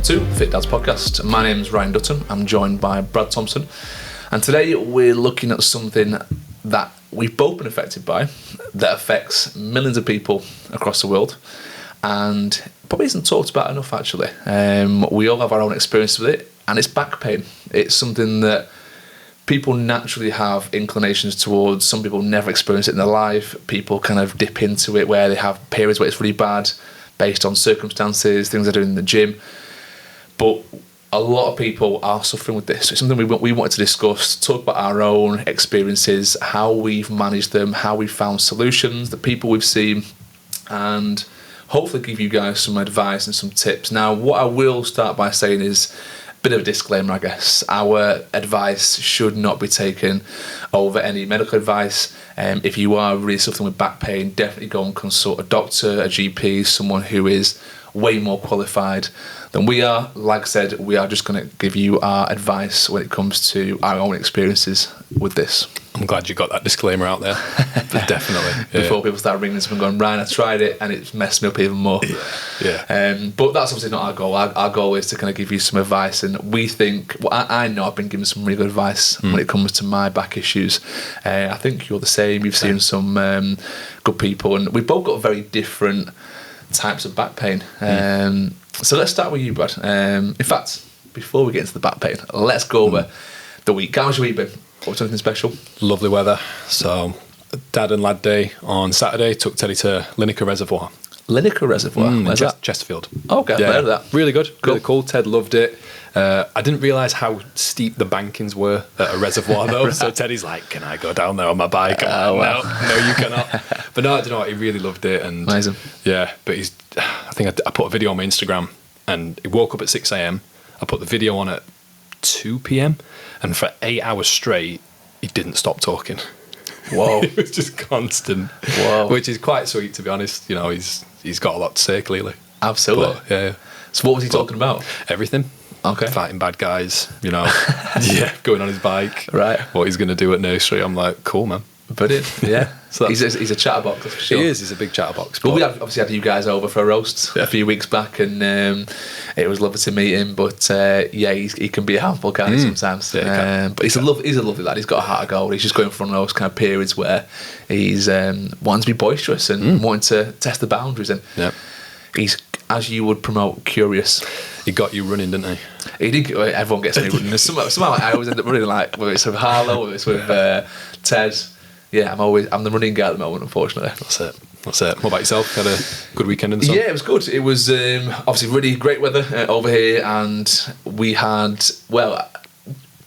welcome to Fit Dad's Podcast. My name's Ryan Dutton. I'm joined by Brad Thompson, and today we're looking at something that we've both been affected by, that affects millions of people across the world, and probably isn't talked about enough actually. We all have our own experience with it, and it's back pain. It's something that people naturally have inclinations towards. Some people never experience it in their life. People kind of dip into it where they have periods where it's really bad based on circumstances, things they do in the gym. But a lot of people are suffering with this. It's something we wanted to discuss, talk about our own experiences, how we've managed them, how we've found solutions, the people we've seen, and hopefully give you guys some advice and some tips. Now, what I will start by saying is a bit of a disclaimer, I guess. Our advice should not be taken over any medical advice. If you are really suffering with back pain, definitely go and consult a doctor, a GP, someone who is way more qualified than we are. Like I said, we are just going to give you our advice when it comes to our own experiences with this. I'm glad you got that disclaimer out there. Definitely. Before people start ringing us and going, Ryan, I tried it and it's messed me up even more. But that's obviously not our goal. Our goal is to kind of give you some advice, and we think, I know I've been given some really good advice when it comes to my back issues. I think you're the same. You've seen some good people, and we've both got very different types of back pain. So let's start with you, Brad. In fact, before we get into the back pain, let's go over the week. How's your week been? What was anything special? Lovely weather. So, Dad and Lad Day on Saturday, took Teddy to Lineker Reservoir. Lineker Reservoir? Where's that? Chesterfield. Oh, okay, I've heard of that. Really good. Cool. Really cool. Ted loved it. I didn't realise how steep the bankings were at a reservoir though. Right. So Teddy's like, can I go down there on my bike? I'm like, no, you cannot. But no, I don't know, he really loved it. And amazing. Yeah, but I think I put a video on my Instagram, and he woke up at 6 a.m. I put the video on at 2 p.m. and for 8 hours straight, he didn't stop talking. Whoa. It was just constant. Whoa. Which is quite sweet, to be honest. You know, he's got a lot to say, clearly. Absolutely. But, yeah. So what was he talking about? Everything. Okay. Fighting bad guys, you know. Going on his bike. Right. What he's going to do at nursery. I'm like, cool, man. Brilliant. Yeah. So he's a chatterbox, that's for sure. He is. He's a big chatterbox. But we obviously had you guys over for a roast a few weeks back, and it was lovely to meet him. But he can be a handful, can't he, sometimes? Yeah, but he's a lovely lad. He's got a heart of gold. He's just going from those kind of periods where he's wanting to be boisterous and wanting to test the boundaries, and he's, as you would promote, curious. He got you running, didn't he? He did. Everyone gets me running. Somehow I always end up running, like whether it's with Harlow, whether it's with Ted. Yeah, I'm the running guy at the moment, unfortunately. That's it. What about yourself? Had a good weekend in the sun? Yeah, it was good. It was obviously really great weather over here, and we had,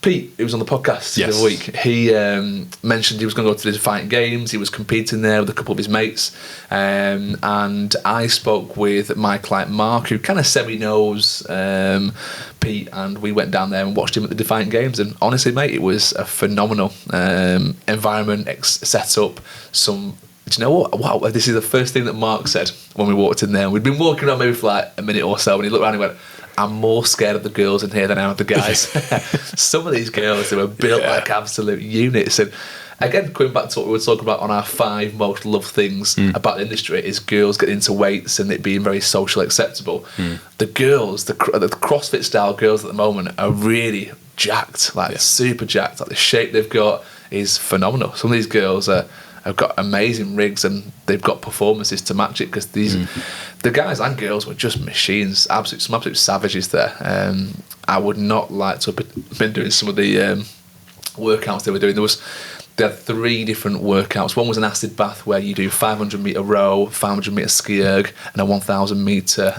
Pete, who was on the podcast the other week, he mentioned he was going to go to the fighting games. He was competing there with a couple of his mates, and I spoke with my client Mark, who kind of semi-knows Pete, and we went down there and watched him at the Defiant Games, and honestly, mate, it was a phenomenal environment, set up. Do you know what? Wow, this is the first thing that Mark said when we walked in there. We'd been walking around maybe for like a minute or so, and he looked around and he went, I'm more scared of the girls in here than I am of the guys. Some of these girls, they were built like absolute units. And again, going back to what we were talking about on our 5 most loved things about the industry, is girls getting into weights and it being very socially acceptable. The girls, the CrossFit style girls at the moment are really jacked, super jacked. Like the shape they've got is phenomenal. Some of these girls have got amazing rigs and they've got performances to match it, because the guys and girls were just machines, some absolute savages there. I would not like to have been doing some of the workouts they were doing. They had 3 different workouts. One was an acid bath where you do 500 metre row, 500 metre ski erg, and a 1,000 metre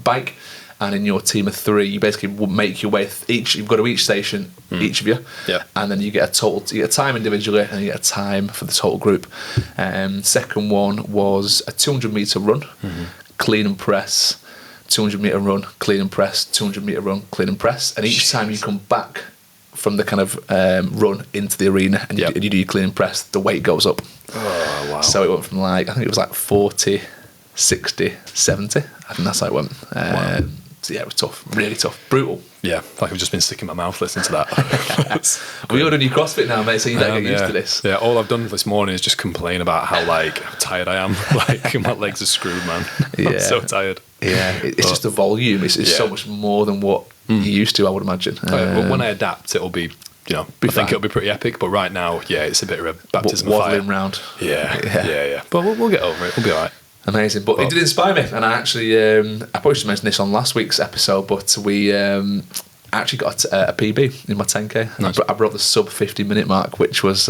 bike. And in your team of 3, you basically will make your way you've got to each station, each of you, and then you get a time individually, and you get a time for the total group. Second one was a 200 metre run, clean and press, 200 metre run, clean and press, 200 metre run, clean and press, and each time you come back from the kind of run into the arena and you do your clean and press, the weight goes up. Oh wow! So it went from I think it was 40, 60, 70. I think that's how it went. So yeah, it was tough, really tough, brutal. Yeah, like I've just been sticking my mouth listening to that. We all done your CrossFit now, mate, so you don't get used to this. Yeah, all I've done this morning is just complain about how tired I am. Like my legs are screwed, man. I'm so tired. Yeah, it's just the volume. It's so much more than what you used to, I would imagine. But when I adapt, it'll be, I think it'll be pretty epic. But right now, it's a bit of a baptism of fire. Waddling round. Yeah. But we'll get over it. We'll be all right. Amazing, but it did inspire me, and I actually, I probably should mention this on last week's episode, but we actually got a PB in my 10k. Nice. I broke the sub 50-minute mark, which was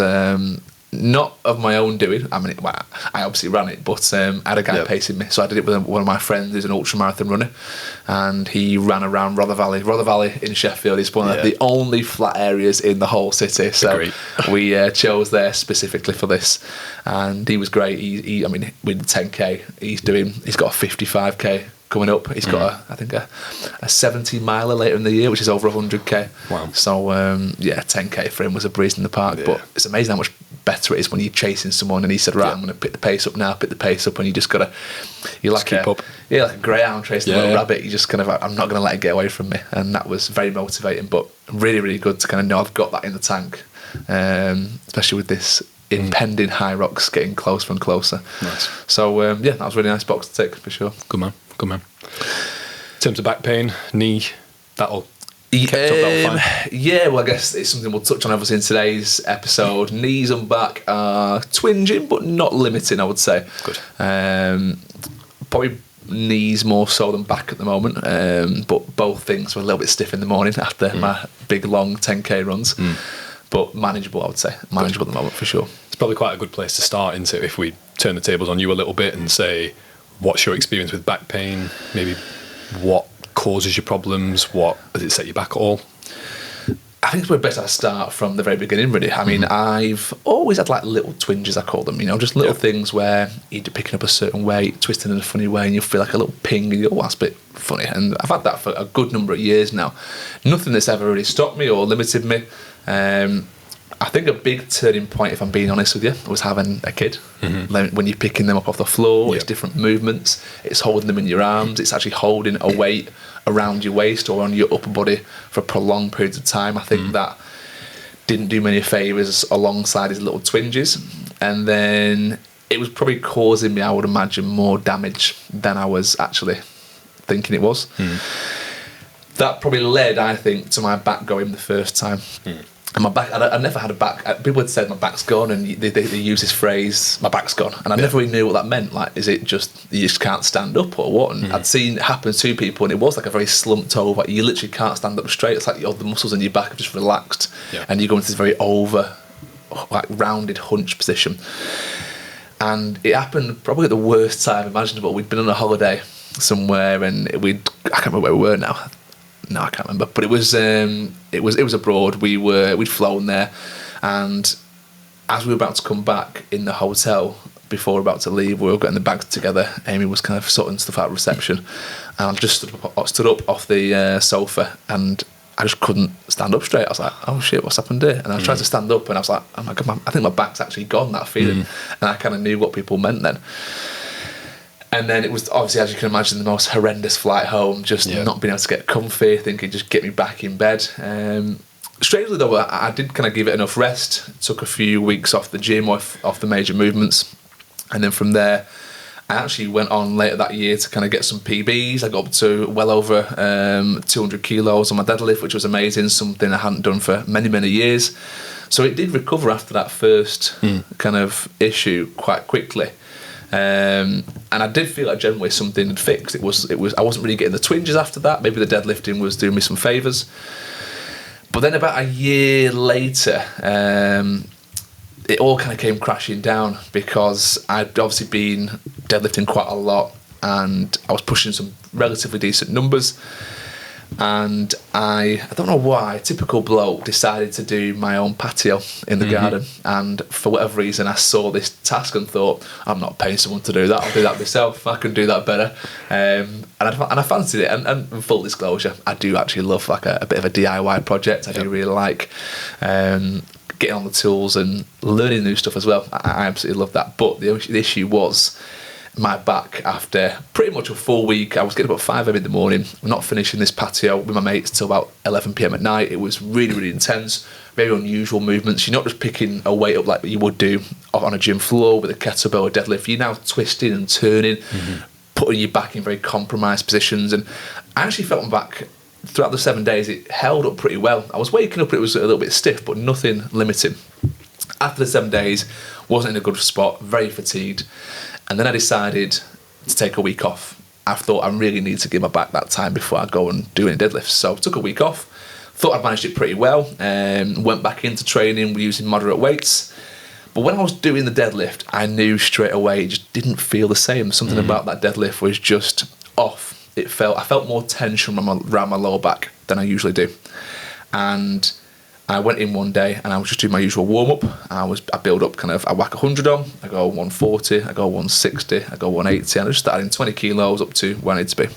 not of my own doing. I mean, I obviously ran it, but I had a guy pacing me, so I did it with one of my friends who's an ultramarathon runner, and he ran around Rother Valley in Sheffield. It's one of the only flat areas in the whole city, so we chose there specifically for this, and he was great. He I mean, with the 10k, he's got a 55k coming up. He's got a 70 miler later in the year, which is over 100k. Wow. So 10k for him was a breeze in the park. But it's amazing how much better it is when you're chasing someone, and he said, right, I'm going to pick the pace up, and you just gotta, you're like keep up. Yeah, like a greyhound chasing a little rabbit. You just kind of, I'm not going to let it get away from me, and that was very motivating, but really, really good to kind of know I've got that in the tank, especially with this impending high rocks getting closer and closer. Nice. So that was a really nice box to tick for sure. Good man. In terms of back pain, knee, that'll fine. Yeah, well, I guess it's something we'll touch on obviously in today's episode. Knees and back are twinging, but not limiting, I would say. Good. Probably knees more so than back at the moment, but both things were a little bit stiff in the morning after my big long 10k runs. But manageable, I would say. Manageable at the moment, for sure. It's probably quite a good place to start into if we turn the tables on you a little bit and say, what's your experience with back pain? Maybe what causes your problems? What does it set you back at all? I think it's probably better to start from the very beginning, really. I mean, I've always had like little twinges, I call them, just little things where you're picking up a certain weight, twisting in a funny way, and you feel like a little ping, and you go, oh, that's a bit funny. And I've had that for a good number of years now. Nothing that's ever really stopped me or limited me. I think a big turning point, if I'm being honest with you, was having a kid. When you're picking them up off the floor, it's different movements, it's holding them in your arms, it's actually holding a weight around your waist or on your upper body for prolonged periods of time. I think that didn't do me any favours alongside his little twinges. And then it was probably causing me, I would imagine, more damage than I was actually thinking it was. That probably led, I think, to my back going the first time. And my back, I never had a back. People had said my back's gone, and they use this phrase, my back's gone. And I never really knew what that meant. Like, is it just, you just can't stand up or what? And I'd seen it happen to people, and it was like a very slumped over, you literally can't stand up straight. It's like the muscles in your back have just relaxed, and you go into this very rounded hunch position. And it happened probably at the worst time imaginable. We'd been on a holiday somewhere, and I can't remember where we were now. No, I can't remember, but it was abroad. We'd flown there, and as we were about to come back in the hotel, before we were about to leave, we were getting the bags together. Amy was kind of sorting stuff out at reception, and I just stood up off the sofa, and I just couldn't stand up straight. I was like, oh shit, what's happened here? And I tried to stand up, and I was like, oh my god, I think my back's actually gone, that feeling. And I kind of knew what people meant then. And then it was obviously, as you can imagine, the most horrendous flight home, just not being able to get comfy, thinking just get me back in bed. Strangely though, I did kind of give it enough rest, took a few weeks off the gym, off the major movements. And then from there, I actually went on later that year to kind of get some PBs. I got up to well over 200 kilos on my deadlift, which was amazing, something I hadn't done for many, many years. So it did recover after that first kind of issue quite quickly. And I did feel like generally something had fixed. It was I wasn't really getting the twinges after that. Maybe the deadlifting was doing me some favours. But then about a year later, it all kind of came crashing down, because I'd obviously been deadlifting quite a lot, and I was pushing some relatively decent numbers. And I don't know why, typical bloke, decided to do my own patio in the garden. And for whatever reason, I saw this task and thought, I'm not paying someone to do that, I'll do that myself, I can do that better. And I fancied it. And full disclosure, I do actually love like a bit of a DIY project. I do really like getting on the tools and learning new stuff as well. I absolutely love that. But the issue was, my back after pretty much a full week. I was getting about 5 a.m. in the morning, not finishing this patio with my mates till about 11 p.m. at night. It was really, really intense, very unusual movements. You're not just picking a weight up like you would do on a gym floor with a kettlebell or deadlift. You're now twisting and turning, putting your back in very compromised positions. And I actually felt my back throughout the 7 days, it held up pretty well. I was waking up, it was a little bit stiff, but nothing limiting. After the 7 days, wasn't in a good spot, very fatigued. And then I decided to take a week off. I thought I really need to give my back that time before I go and do any deadlifts. So I took a week off, thought I'd managed it pretty well, went back into training using moderate weights. But when I was doing the deadlift, I knew straight away it just didn't feel the same. Something about that deadlift was just off. I felt more tension around my lower back than I usually do. And I went in one day and I was just doing my usual warm-up. I build up I whack 100 on, I go 140, I go 160, I go 180, and I just started in 20 kilos up to where I need to be.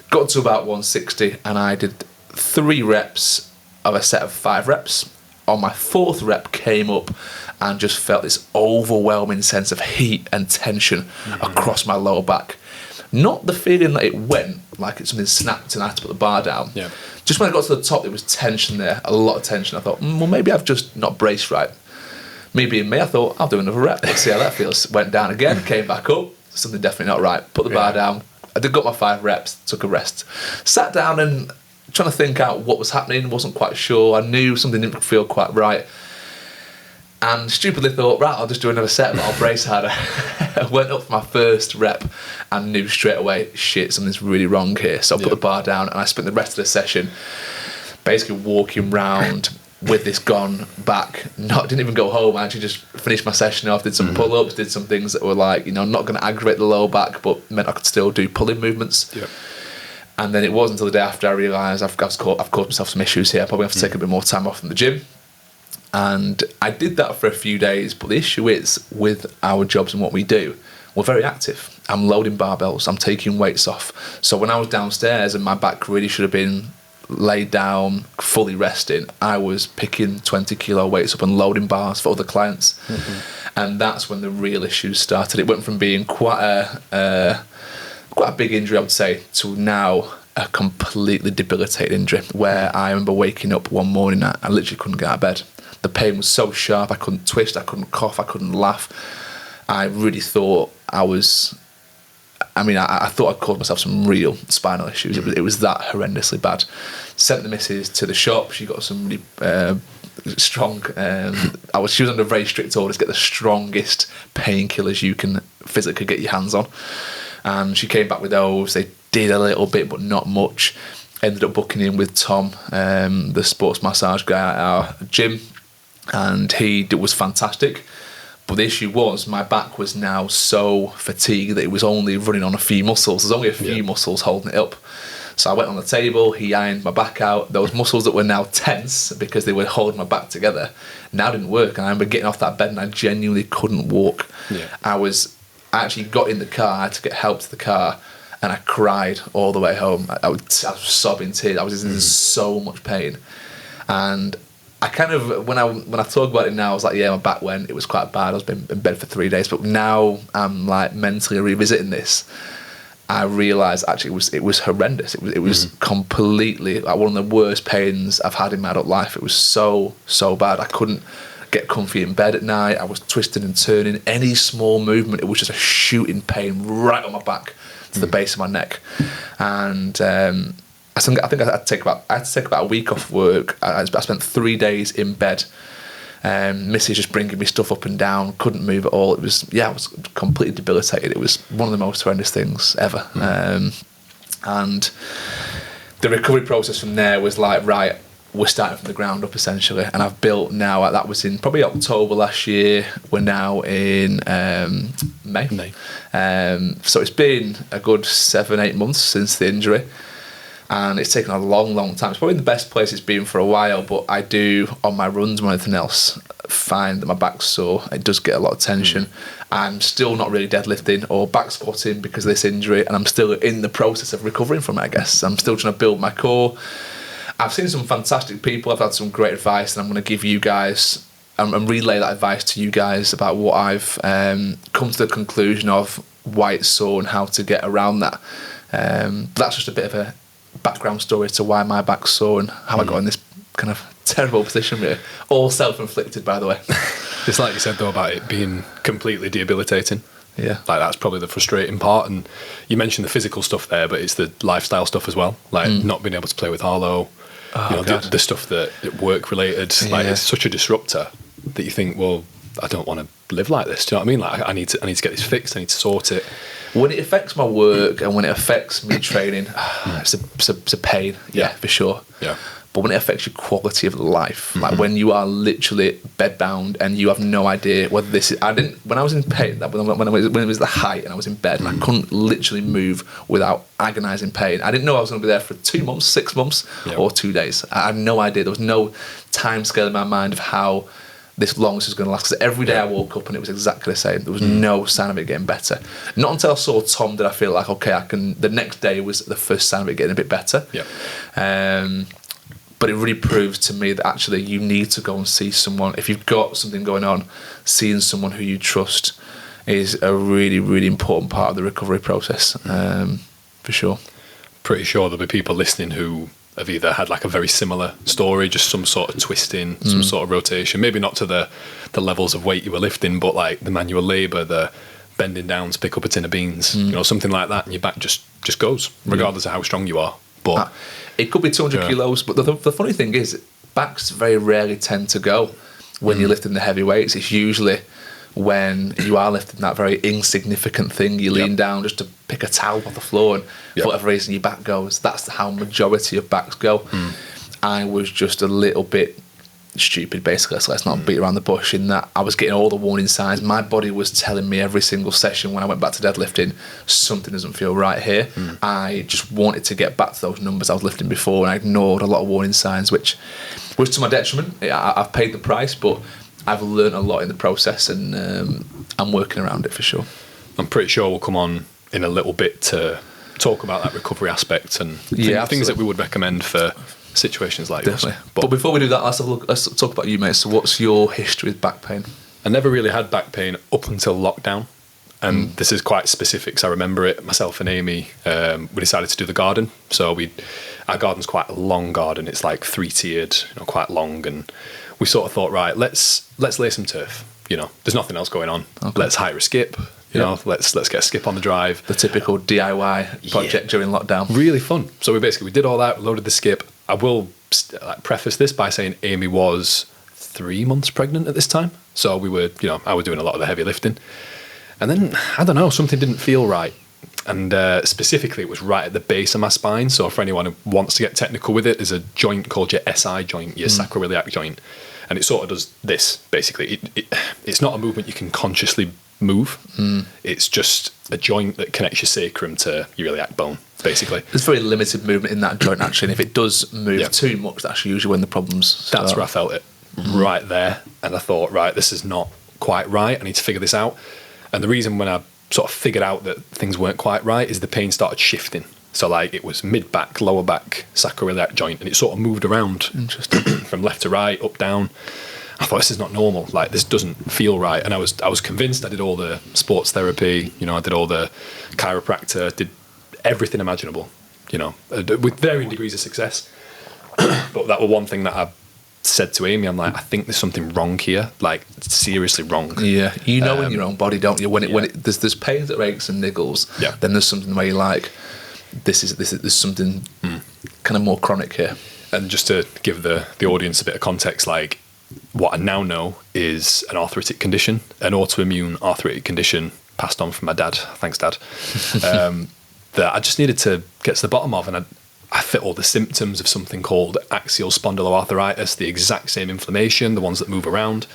Got to about 160 and I did 3 reps of a set of 5 reps. On my 4th rep came up and just felt this overwhelming sense of heat and tension across my lower back. Not the feeling that it went like it's something snapped and I had to put the bar down. Yeah. Just when I got to the top, there was tension there, a lot of tension. I thought, well, maybe I've just not braced right. Me being me, I thought, I'll do another rep. Let's see how that feels. Went down again, came back up. Something definitely not right. Put the bar down. I did got my 5 reps, took a rest. Sat down and trying to think out what was happening. Wasn't quite sure. I knew something didn't feel quite right. And stupidly thought, right, I'll just do another set, but I'll brace harder. I went up for my first rep and knew straight away, shit, something's really wrong here. So I put the bar down and I spent the rest of the session basically walking round with this gone back. Didn't even go home. I actually just finished my session off, did some pull-ups, did some things that were like, not going to aggravate the lower back, but meant I could still do pulling movements. Yep. And then it wasn't until the day after I realised I've caused myself some issues here. I probably have to take a bit more time off from the gym. And I did that for a few days, but the issue is with our jobs and what we do, we're very active. I'm loading barbells, I'm taking weights off. So when I was downstairs and my back really should have been laid down, fully resting, I was picking 20 kilo weights up and loading bars for other clients. And that's when the real issues started. It went from being quite a big injury, I would say, to now a completely debilitating injury where I remember waking up one morning, I literally couldn't get out of bed. The pain was so sharp, I couldn't twist, I couldn't cough, I couldn't laugh. I really thought I thought I'd caused myself some real spinal issues. It was that horrendously bad. Sent the missus to the shop. She got some really strong. She was under very strict orders. Get the strongest painkillers you can physically get your hands on. And she came back with those. They did a little bit, but not much. Ended up booking in with Tom, the sports massage guy at our gym, and he was fantastic. But the issue was my back was now so fatigued that it was only running on a few muscles. There's only a few muscles holding it up. So I went on the table, he ironed my back out. Those muscles that were now tense because they were holding my back together now didn't work. And I remember getting off that bed and I genuinely couldn't walk. I actually got in the car, I had to get help to the car, and I cried all the way home. I was sobbing tears. I was in so much pain. And I kind of, when I talk about it now, I was like, yeah, my back went. It was quite bad. I was in bed for 3 days. But now I'm like mentally revisiting this. I realised actually it was horrendous. It was completely like one of the worst pains I've had in my adult life. It was so bad. I couldn't get comfy in bed at night. I was twisting and turning. Any small movement, it was just a shooting pain right on my back to the base of my neck. And I think I had to take about a week off work. I spent 3 days in bed. Missy just bringing me stuff up and down, couldn't move at all. I was completely debilitated. It was one of the most horrendous things ever. And the recovery process from there was like, right, we're starting from the ground up essentially. And I've built now, that was in probably October last year. We're now in May. So it's been a good 7-8 months since the injury. And it's taken a long time. It's probably the best place it's been for a while, but I do, on my runs or anything else, find that my back's sore. It does get a lot of tension. I'm still not really deadlifting or back squatting because of this injury, and I'm still in the process of recovering from it, I guess. I'm still trying to build my core. I've seen some fantastic people. I've had some great advice, and I'm going to give you guys and relay that advice to you guys about what I've come to the conclusion of why it's sore and how to get around that. But that's just a bit of a background story to why my back's sore and how I got in this kind of terrible position here. All self-inflicted, by the way. It's like you said, though, about it being completely debilitating. Yeah. Like, that's probably the frustrating part. And you mentioned the physical stuff there, but it's the lifestyle stuff as well. Like, not being able to play with Harlow, the stuff that work-related. Yeah. Like, it's such a disruptor that you think, well, I don't want to live like this. Do you know what I mean? Like, I need to get this fixed. I need to sort it. When it affects my work and when it affects me training, it's a pain. Yeah, for sure. Yeah. But when it affects your quality of life, like when you are literally bedbound and you have no idea whether this is... When I was in pain, when it was the height and I was in bed and I couldn't literally move without agonising pain, I didn't know I was going to be there for 2 months, 6 months, or 2 days. I had no idea. There was no time scale in my mind of how this long this was going to last, because every day I woke up and it was exactly the same. There was no sign of it getting better. Not until I saw Tom did I feel like, okay, I can... The next day was the first sign of it getting a bit better. Yeah. But it really proves to me that actually you need to go and see someone. If you've got something going on, seeing someone who you trust is a really, really important part of the recovery process, for sure. Pretty sure there'll be people listening who have either had like a very similar story, just some sort of twisting, some sort of rotation, maybe not to the levels of weight you were lifting, but like the manual labour, the bending down to pick up a tin of beans, something like that, and your back just goes, regardless of how strong you are. But it could be 200 kilos, but the funny thing is, backs very rarely tend to go when you're lifting the heavy weights. It's usually when you are lifting that very insignificant thing, you lean down just to pick a towel off the floor, and for whatever reason your back goes. That's how majority of backs go. I was just a little bit stupid, basically, so let's not beat around the bush, in that I was getting all the warning signs. My body was telling me every single session when I went back to deadlifting, something doesn't feel right here. I just wanted to get back to those numbers I was lifting before, and I ignored a lot of warning signs, which was to my detriment. I've paid the price, but I've learned a lot in the process, and I'm working around it for sure. I'm pretty sure we'll come on in a little bit to talk about that recovery aspect and things that we would recommend for situations like this. But before we do that, let's talk about you, mate. So what's your history with back pain? I never really had back pain up until lockdown, and this is quite specific, so I remember it. Myself and Amy, we decided to do the garden. So our garden's quite a long garden. It's like 3-tiered, quite long, and we sort of thought, right, let's lay some turf. There's nothing else going on. Okay. Let's hire a skip. Let's get a skip on the drive. The typical DIY project during lockdown. Really fun. So we did all that, loaded the skip. I will preface this by saying Amy was 3 months pregnant at this time. So we were, I was doing a lot of the heavy lifting. And then, I don't know, something didn't feel right. And specifically, it was right at the base of my spine. So for anyone who wants to get technical with it, there's a joint called your SI joint, your sacroiliac joint. And it sort of does this, basically. It's not a movement you can consciously move. It's just a joint that connects your sacrum to your iliac bone, basically. There's very limited movement in that joint, actually, and if it does move too much, that's usually when the problems start. That's where I felt it, right there, and I thought, right, this is not quite right, I need to figure this out. And the reason when I sort of figured out that things weren't quite right is the pain started shifting. So like it was mid-back, lower back, sacroiliac joint, and it sort of moved around from left to right, up, down. I thought, this is not normal. Like, this doesn't feel right. And I was convinced. I did all the sports therapy, I did all the chiropractor, did everything imaginable, with varying degrees of success. But that was one thing that I said to Amy. I'm like, I think there's something wrong here, like seriously wrong. Yeah, in your own body, don't you? When there's pains that aches and niggles, then there's something where you're like, there's something kind of more chronic here. And just to give the audience a bit of context, like, what I now know is an arthritic condition, an autoimmune arthritic condition passed on from my dad. Thanks, Dad. That I just needed to get to the bottom of, and I fit all the symptoms of something called axial spondyloarthritis, the exact same inflammation, the ones that move around.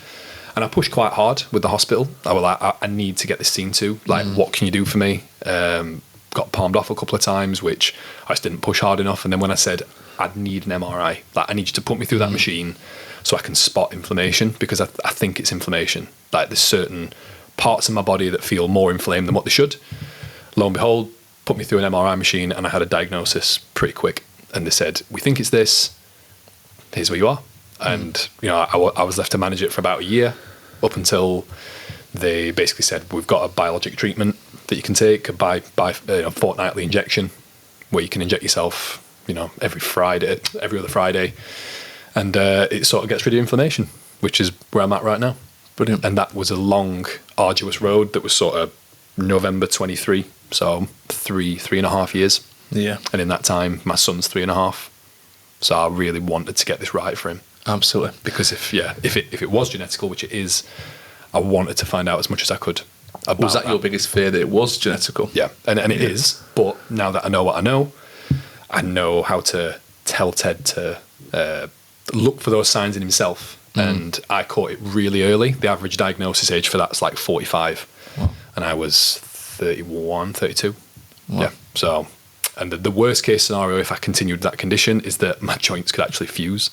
And I pushed quite hard with the hospital. I was like, I need to get this seen to. Like, what can you do for me? Got palmed off a couple of times, which I just didn't push hard enough. And then when I said, I'd need an MRI, like, I need you to put me through that machine so I can spot inflammation, because I think it's inflammation. Like, there's certain parts of my body that feel more inflamed than what they should. Lo and behold, put me through an MRI machine, and I had a diagnosis pretty quick. And they said, we think it's this. Here's where you are. And, I was left to manage it for about a year, up until they basically said, we've got a biologic treatment that you can take, a fortnightly injection, where you can inject yourself, every other Friday, and it sort of gets rid of inflammation, which is where I'm at right now. Brilliant. And that was a long, arduous road that was sort of November 23, so 3.5 years. Yeah. And in that time, my son's 3.5, so I really wanted to get this right for him. Absolutely. Because if it was genetical, which it is, I wanted to find out as much as I could about Was that your biggest fear, that it was genetical? Yeah, and it is. But now that I know what I know how to tell Ted to look for those signs in himself. And I caught it really early. The average diagnosis age for that's like 45. Wow. And I was 31, 32. Wow. Yeah. So, and the worst case scenario, if I continued that condition, is that my joints could actually fuse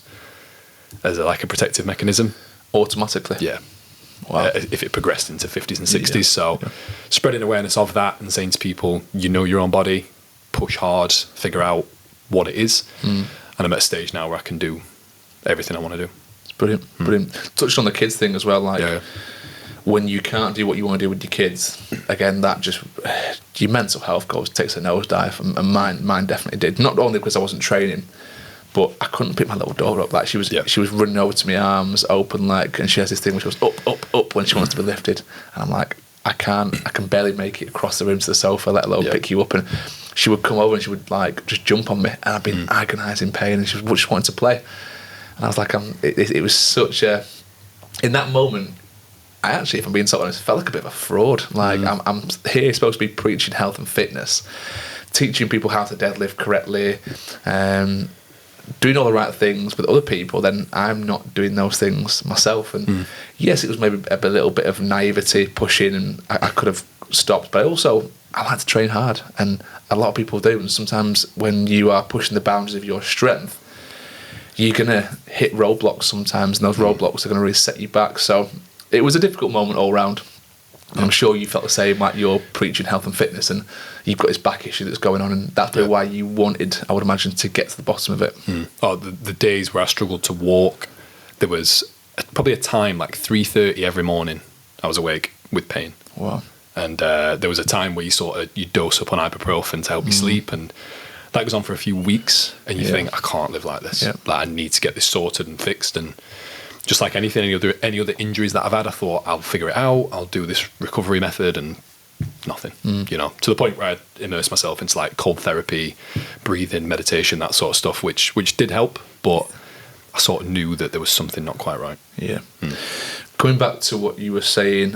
as like a protective mechanism. Automatically? Yeah. Wow. If it progressed into 50s and 60s. Yeah. So spreading awareness of that and saying to people, your own body, push hard, figure out what it is. And I'm at a stage now where I can do everything I want to do. It's brilliant. Brilliant. Touched on the kids thing as well, like when you can't do what you want to do with your kids, again, that just, your mental health takes a nosedive, and mine definitely did. Not only because I wasn't training, but I couldn't pick my little daughter up. Like she was running over to my arms, open leg, and she has this thing which goes up when she wants to be lifted. And I'm like, I can barely make it across the room to the sofa, let alone pick you up. And she would come over and she would like just jump on me, and I'd be in agonising pain, and she was just wanting to play. And I was like, it was such a, in that moment, I actually, if I'm being so honest, felt like a bit of a fraud. Like I'm here supposed to be preaching health and fitness, teaching people how to deadlift correctly, doing all the right things with other people, then I'm not doing those things myself. And yes, it was maybe a little bit of naivety pushing, and I could have stopped, but also I like to train hard, and a lot of people do. And sometimes when you are pushing the boundaries of your strength, you're going to hit roadblocks sometimes, and those roadblocks are going to really set you back. So it was a difficult moment all round. And I'm sure you felt the same, like you're preaching health and fitness, and you've got this back issue that's going on, and that's why you wanted, I would imagine, to get to the bottom of it. Oh, the days where I struggled to walk, there was probably a time like 3:30 every morning I was awake with pain. Wow. And there was a time where you dose up on ibuprofen to help you sleep, and that goes on for a few weeks, and you think, I can't live like this. Like, I need to get this sorted and fixed. And just like anything, any other injuries that I've had, I thought, I'll figure it out. I'll do this recovery method, and nothing. To the point where I immersed myself into like cold therapy, breathing, meditation, that sort of stuff, which did help, but I sort of knew that there was something not quite right. Yeah. Coming back to what you were saying,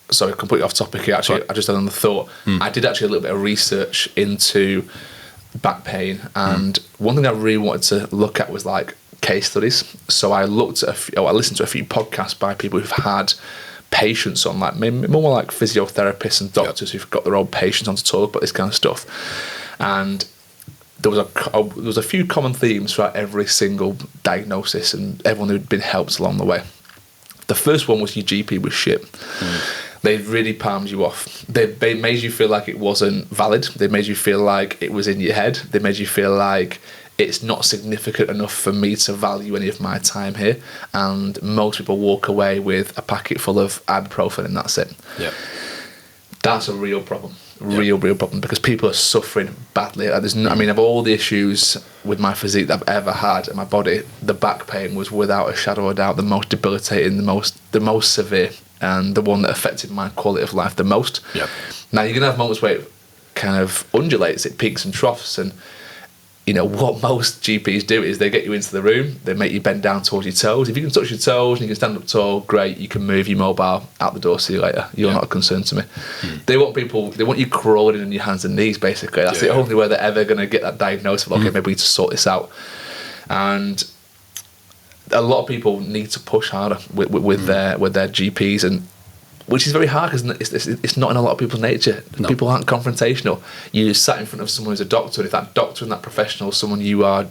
sorry, completely off topic here. Actually, I just had another thought. I did actually a little bit of research into back pain, and one thing I really wanted to look at was like case studies. So I looked at I listened to a few podcasts by people who've had patients on, like maybe more like physiotherapists and doctors who've got their own patients on to talk about this kind of stuff. And there was a few common themes throughout every single diagnosis and everyone who'd been helped along the way. The first one was your GP was shit. They really palmed you off. They made you feel like it wasn't valid. They made you feel like it was in your head. They made you feel like it's not significant enough for me to value any of my time here. And most people walk away with a packet full of ibuprofen and that's it. Yeah. That's a real problem. Real problem, because people are suffering badly. Of all the issues with my physique that I've ever had in my body, the back pain was without a shadow of a doubt the most debilitating, the most severe, and the one that affected my quality of life the most. Yep. Now you're gonna have moments where it kind of undulates, it peaks and troughs, and what most GPs do is they get you into the room, they make you bend down towards your toes. If you can touch your toes and you can stand up tall, great, you can move your mobile out the door, see you later. You're not a concern to me. They want you crawling on your hands and knees, basically. That's the only way they're ever going to get that diagnosis of, okay, maybe we need to sort this out. And a lot of people need to push harder with their GPs, and which is very hard because it's not in a lot of people's nature. No. People aren't confrontational. You sat in front of someone who's a doctor, and if that doctor and that professional, someone you are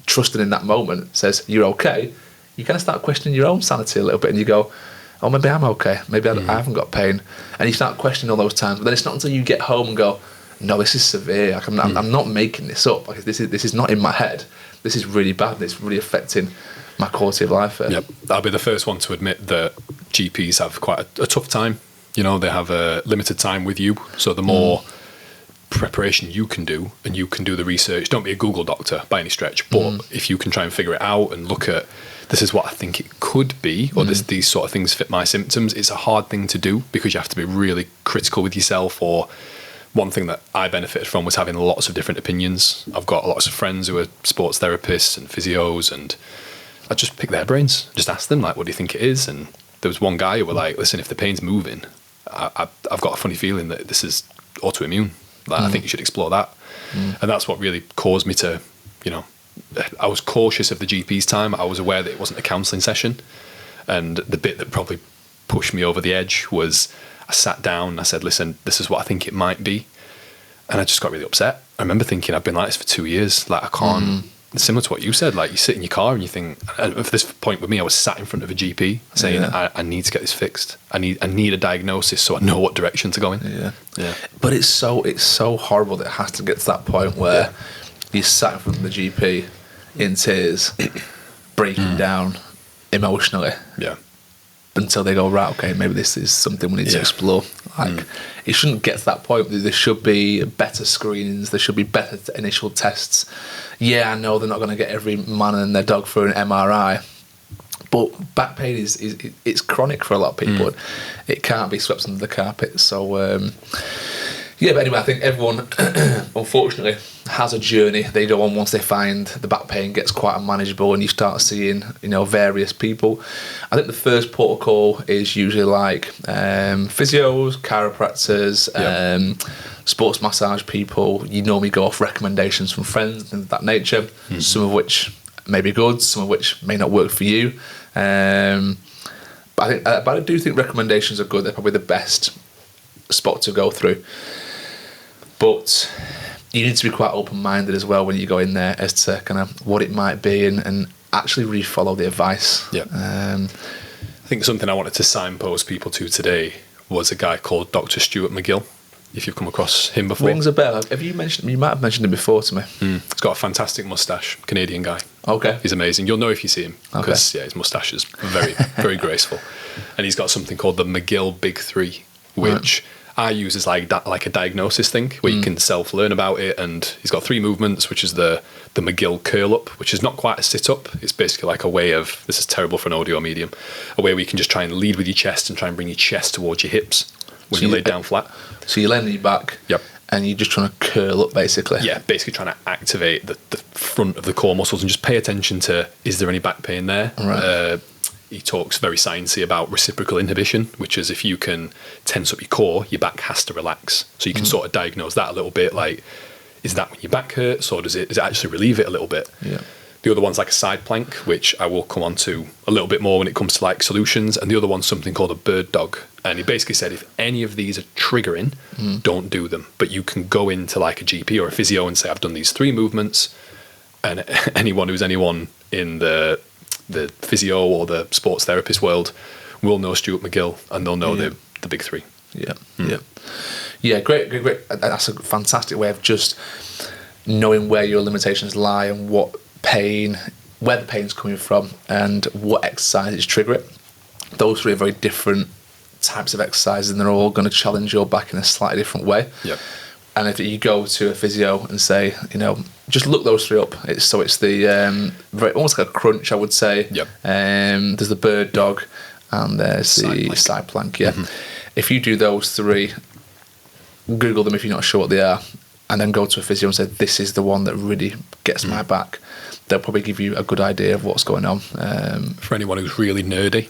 trusting in that moment, says you're okay, you kind of start questioning your own sanity a little bit, and you go, oh, maybe I'm okay. Maybe I haven't got pain. And you start questioning all those times. But then it's not until you get home and go, no, this is severe. Like, I'm not making this up. Like, this is not in my head. This is really bad, and it's really affecting my quality of life. Yep, I'll be the first one to admit that GPs have quite a tough time, You know, they have a limited time with you. So the more preparation you can do, and you can do the research, don't be a Google doctor by any stretch, but if you can try and figure it out and look at, this is what I think it could be, or these sort of things fit my symptoms, it's a hard thing to do because you have to be really critical with yourself. Or one thing that I benefited from was having lots of different opinions. I've got lots of friends who are sports therapists and physios, and I just pick their brains, just ask them, like, what do you think it is? And there was one guy who were like, listen, if the pain's moving, I've got a funny feeling that this is autoimmune. Like, I think you should explore that. And that's what really caused me to, you know, I was cautious of the GP's time. I was aware that it wasn't a counselling session. And the bit that probably pushed me over the edge was I sat down and I said, listen, this is what I think it might be. And I just got really upset. I remember thinking, I've been like this for 2 years. Like, I can't, similar to what you said, like you sit in your car and you think, and for this point with me, I was sat in front of a GP saying, I need to get this fixed. I need a diagnosis so I know what direction to go in. Yeah. But it's so horrible that it has to get to that point where you sat in front of the GP in tears, breaking down emotionally. Yeah. Until they go, right, okay, maybe this is something we need to explore. Like, it shouldn't get to that point. There should be better screenings. There should be better initial tests. Yeah, I know they're not going to get every man and their dog through an MRI, but back pain it's chronic for a lot of people. It can't be swept under the carpet. So, yeah, but anyway, I think everyone, unfortunately, has a journey they go on once they find the back pain gets quite unmanageable and you start seeing, you know, various people. I think the first protocol is usually like physios, chiropractors, sports massage people. You normally go off recommendations from friends and that nature, some of which may be good, some of which may not work for you. But I do think recommendations are good. They're probably the best spot to go through. But you need to be quite open-minded as well when you go in there as to kind of what it might be and actually really follow the advice. Yeah. I think something I wanted to signpost people to today was a guy called Dr. Stuart McGill, if you've come across him before. Rings a bell. You might have mentioned him before to me. He's got a fantastic moustache, Canadian guy. Okay. He's amazing. You'll know if you see him because his moustache is very, very graceful. And he's got something called the McGill Big Three, which I use as like a diagnosis thing where you can self-learn about it. And he's got 3 movements, which is the McGill curl up, which is not quite a sit up. It's basically like a way of, this is terrible for an audio medium, a way where you can just try and lead with your chest and try and bring your chest towards your hips when you lay down flat. So you're laying on your back. Yep. And you're just trying to curl up, basically. Yeah, basically trying to activate the front of the core muscles and just pay attention to, is there any back pain there? Right. He talks very sciencey about reciprocal inhibition, which is if you can tense up your core, your back has to relax. So you can sort of diagnose that a little bit, like, is that when your back hurts, or does it actually relieve it a little bit? Yeah. The other one's like a side plank, which I will come on to a little bit more when it comes to like solutions. And the other one's something called a bird dog. And he basically said, if any of these are triggering, don't do them. But you can go into like a GP or a physio and say, I've done these 3 movements. And anyone who's anyone in the physio or the sports therapist world will know Stuart McGill, and they'll know the big 3. Yeah, great. That's a fantastic way of just knowing where your limitations lie and where the pain's coming from and what exercises trigger it. Those 3 are very different types of exercises, and they're all going to challenge your back in a slightly different way. Yep. And if you go to a physio and say, you know, just look those 3 up. It's the almost like a crunch, I would say. Yep. There's the bird dog and there's the side plank. Yeah. If you do those 3, Google them if you're not sure what they are, and then go to a physio and say, this is the one that really gets my back. They'll probably give you a good idea of what's going on. For anyone who's really nerdy,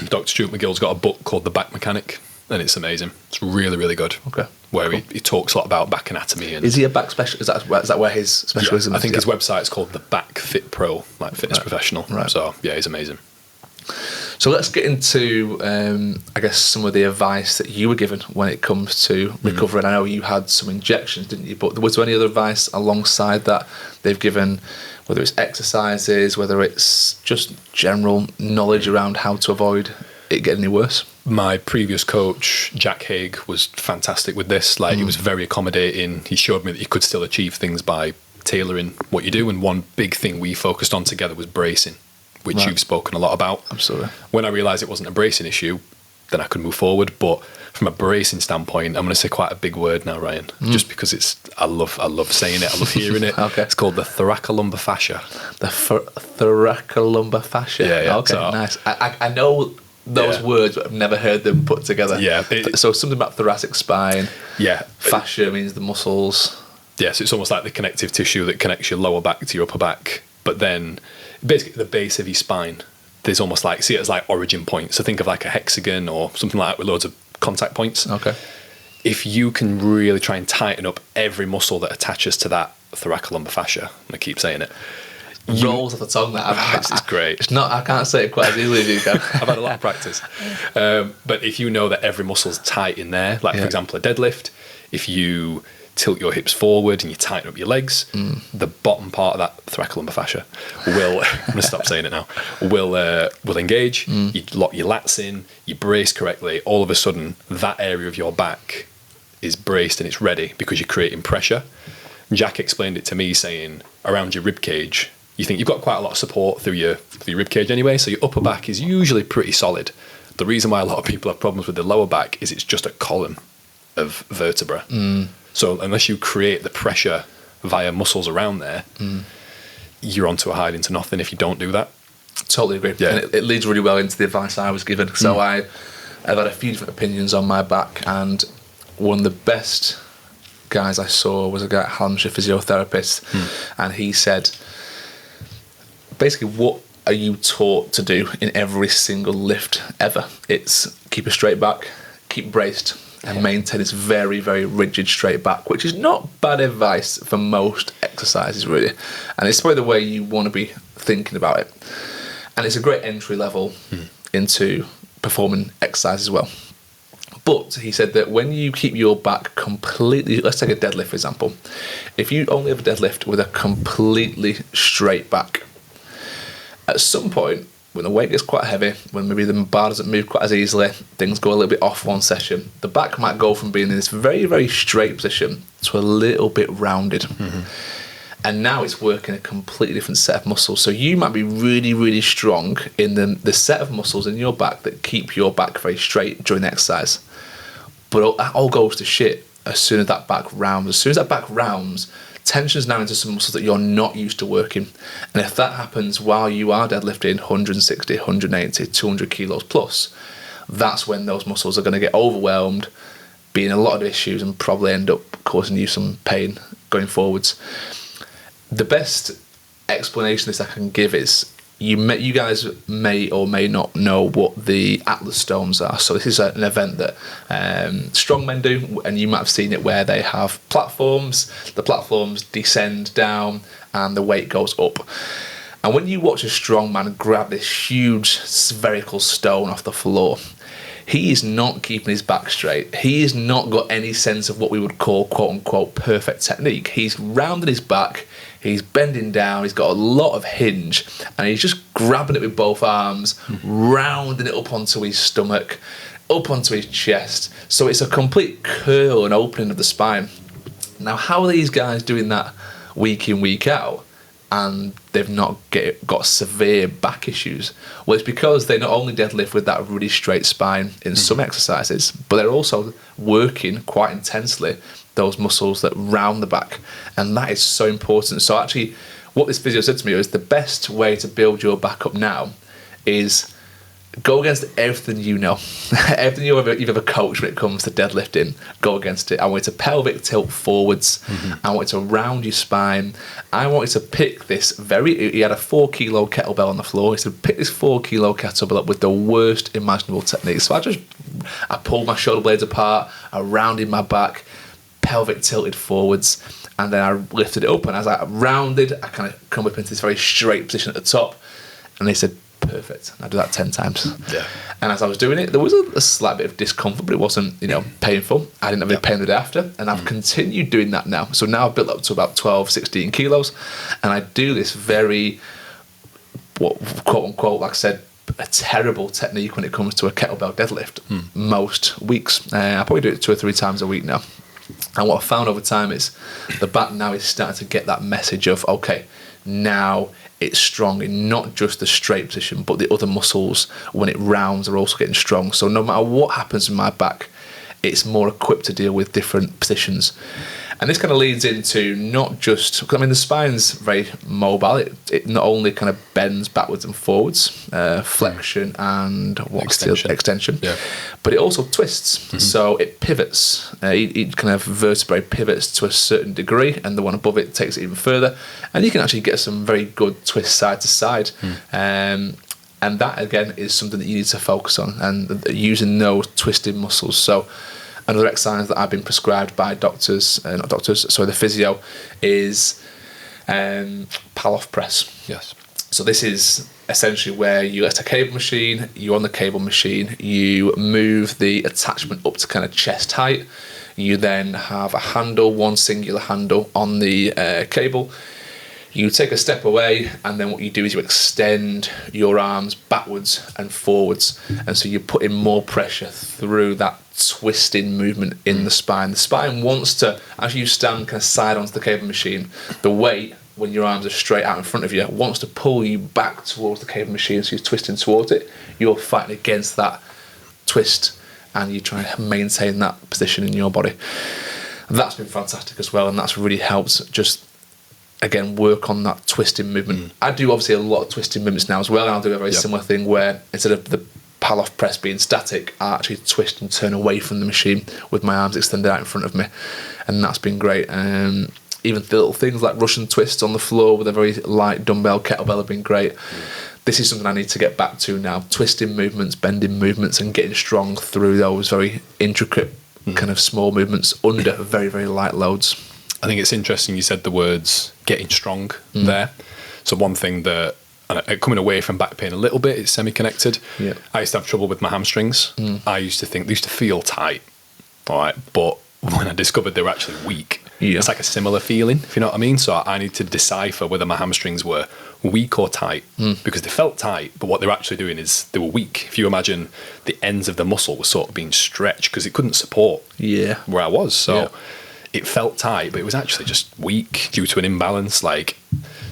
Dr. Stuart McGill's got a book called The Back Mechanic, and it's amazing. It's really, really good. Okay. Where he talks a lot about back anatomy. And is he a back specialist? Is that where his specialism is? I think his website's called The Back Fit Pro, like fitness professional. Right. So, yeah, he's amazing. So let's get into, I guess, some of the advice that you were given when it comes to recovering. I know you had some injections, didn't you? But was there any other advice alongside that they've given, whether it's exercises, whether it's just general knowledge around how to avoid it getting any worse? My previous coach, Jack Haig, was fantastic with this. Like, he was very accommodating. He showed me that you could still achieve things by tailoring what you do. And one big thing we focused on together was bracing, which you've spoken a lot about. Absolutely. When I realised it wasn't a bracing issue, then I could move forward. But from a bracing standpoint, I'm going to say quite a big word now, Ryan, just because I love saying it. I love hearing it. Okay. It's called the thoracolumbar fascia. The thoracolumbar fascia. Yeah. Okay, nice. I know those words, but I've never heard them put together. Yeah. So something about thoracic spine. Yeah. Fascia means the muscles. Yeah, so it's almost like the connective tissue that connects your lower back to your upper back. But then, basically, the base of your spine, there's almost like, see it as like origin points. So think of like a hexagon or something like that with loads of contact points. Okay. If you can really try and tighten up every muscle that attaches to that thoracolumbar fascia, I'm going to keep saying it. Rolls off the tongue. It's great. It's not. I can't say it quite as easily as you can. I've had a lot of practice. But if you know that every muscle's tight in there, like for example a deadlift, if you tilt your hips forward and you tighten up your legs, the bottom part of that thoracolumbar fascia will, I'm going to stop saying it now, will engage, you lock your lats in, you brace correctly, all of a sudden that area of your back is braced and it's ready because you're creating pressure. Jack explained it to me saying around your rib cage, you think you've got quite a lot of support through your rib cage anyway, so your upper back is usually pretty solid. The reason why a lot of people have problems with the lower back is it's just a column of vertebra. So unless you create the pressure via muscles around there, you're onto a hide into nothing if you don't do that. Totally agree. Yeah. And it leads really well into the advice I was given. So I've had a few different opinions on my back, and one of the best guys I saw was a guy at Hampshire physiotherapist, and he said, basically, what are you taught to do in every single lift ever? It's keep a straight back, keep braced, and maintain this very, very rigid straight back, which is not bad advice for most exercises, really. And it's probably the way you want to be thinking about it. And it's a great entry level into performing exercise as well. But he said that when you keep your back completely, let's take a deadlift for example. If you only have a deadlift with a completely straight back, at some point, when the weight gets quite heavy, when maybe the bar doesn't move quite as easily, things go a little bit off one session, the back might go from being in this very, very straight position to a little bit rounded. And now it's working a completely different set of muscles. So you might be really, really strong in the set of muscles in your back that keep your back very straight during the exercise. But that all goes to shit as soon as that back rounds. As soon as that back rounds, tension's now into some muscles that you're not used to working. And if that happens while you are deadlifting 160, 180, 200 kilos plus, that's when those muscles are going to get overwhelmed, be in a lot of issues, and probably end up causing you some pain going forwards. The best explanation this I can give is, you guys may or may not know what the Atlas stones are. So this is an event that strongmen do, and you might have seen it where they have platforms. The platforms descend down and the weight goes up. And when you watch a strongman grab this huge spherical stone off the floor, he is not keeping his back straight. He has not got any sense of what we would call quote unquote perfect technique. He's rounded his back, he's bending down, he's got a lot of hinge, and he's just grabbing it with both arms, rounding it up onto his stomach, up onto his chest. So it's a complete curl and opening of the spine. Now, how are these guys doing that week in, week out, and they've not got severe back issues? Well, it's because they not only deadlift with that really straight spine in some exercises, but they're also working quite intensely those muscles that round the back, and that is so important. So actually, what this physio said to me is the best way to build your back up now is go against everything you know. Everything you've ever coached when it comes to deadlifting, go against it. I want you to pelvic tilt forwards. I want you to round your spine. I want you to pick this he had a 4 kilo kettlebell on the floor. He said, pick this 4 kilo kettlebell up with the worst imaginable technique. So I pulled my shoulder blades apart, I rounded my back, pelvic tilted forwards, and then I lifted it up. And as I rounded, I kind of come up into this very straight position at the top. And they said, perfect. I do that 10 times. Yeah. And as I was doing it, there was a slight bit of discomfort, but it wasn't, painful. I didn't have any pain the day after, and I've continued doing that now. So now I've built up to about 12, 16 kilos, and I do this very, quote unquote, like I said, a terrible technique when it comes to a kettlebell deadlift most weeks. I probably do it 2 or 3 times a week now. And what I found over time is the back now is starting to get that message of, okay, now it's strong in not just the straight position, but the other muscles, when it rounds, are also getting strong. So no matter what happens in my back, it's more equipped to deal with different positions. And this kind of leads into not just, because I mean the spine's very mobile, it not only kind of bends backwards and forwards, flexion and extension, yeah. But it also twists. Mm-hmm. So it pivots. Each kind of vertebrae pivots to a certain degree, and the one above it takes it even further. And you can actually get some very good twists side to side. And that again is something that you need to focus on, and using those twisting muscles. So another exercise that I've been prescribed by the physio, is pull-off press. Yes. So this is essentially where you let a cable machine, you're on the cable machine, you move the attachment up to kind of chest height, you then have a handle, one singular handle on the cable. You take a step away, and then what you do is you extend your arms backwards and forwards, and so you're putting more pressure through that twisting movement in the spine. The spine wants to, as you stand kind of side onto the cable machine, the weight, when your arms are straight out in front of you, wants to pull you back towards the cable machine, so you're twisting towards it. You're fighting against that twist, and you try and maintain that position in your body. That's been fantastic as well, and that's really helped just, again, work on that twisting movement. I do obviously a lot of twisting movements now as well, and I'll do a very similar thing where instead of the pull-off press being static, I actually twist and turn away from the machine with my arms extended out in front of me, and that's been great. Even the little things like Russian twists on the floor with a very light dumbbell, kettlebell have been great. This is something I need to get back to now, twisting movements, bending movements, and getting strong through those very intricate kind of small movements under very, very light loads. I think it's interesting you said the words getting strong there. So one thing that, and coming away from back pain a little bit, it's semi-connected. Yeah. I used to have trouble with my hamstrings. I used to think they used to feel tight, all right, but when I discovered they were actually weak, it's like a similar feeling, if you know what I mean. So I need to decipher whether my hamstrings were weak or tight, because they felt tight, but what they're actually doing is they were weak. If you imagine the ends of the muscle were sort of being stretched because it couldn't support where I was. So it felt tight, but it was actually just weak due to an imbalance. Like,